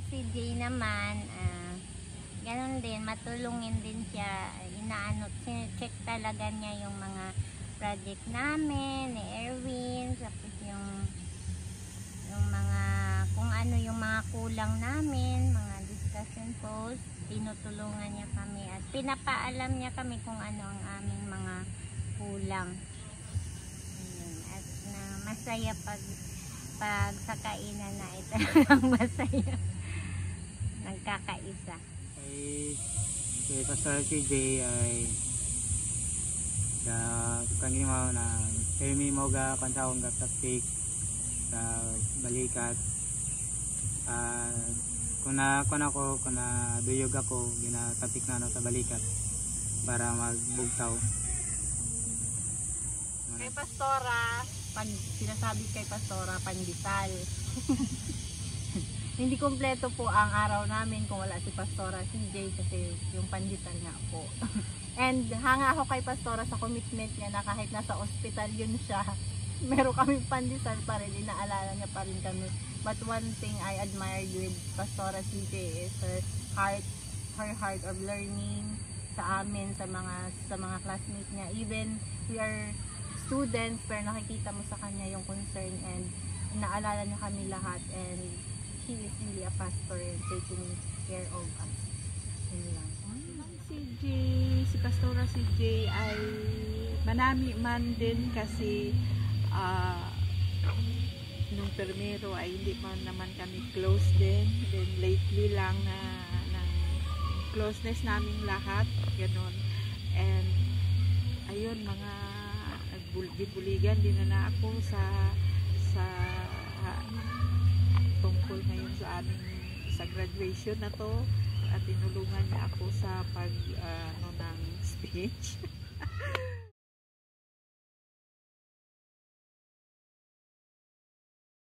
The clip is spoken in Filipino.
si Jay naman, ganun din, matulungin din siya. Check talaga niya yung mga project namin, ni Erwin, tapos yung mga, kung ano yung mga kulang namin, mga discussion post, tinutulungan niya kami at pinapaalam niya kami kung ano ang aming mga kulang. At masaya pag sa kainan na ito ang masaya, nagkakaisa. Kay Pastor CJ ay kanina mo na kami mo ga kansaon ga tapik sa balikat. Kung duyog ako ginatapik na sa balikat para magbugtaw. Kay Pastora, pag sinasabi kay Pastora, pandesal. Hindi kompleto po ang araw namin kung wala si Pastora CJ kasi yung pandesal nga po. And hanga ako kay Pastora sa commitment niya na kahit nasa ospital yun siya, meron kaming pandesal pa rin, inaalala niya pa rin kami. But one thing I admired with Pastora CJ is her heart of learning sa amin, sa mga classmates niya. Even we are students, pero nakikita mo sa kanya yung concern and inaalala niya kami lahat, and she is really a pastor and taking care of us. Yun lang. Si Pastora CJ ay manami man din kasi nung primero ay hindi man naman kami close din. Then lately lang na closeness naming lahat, ganun. And ayun, mga nagbuligan din na ako sa tungkol ngayon sa aming sa graduation na to, at tinulungan niya ako sa ng speech.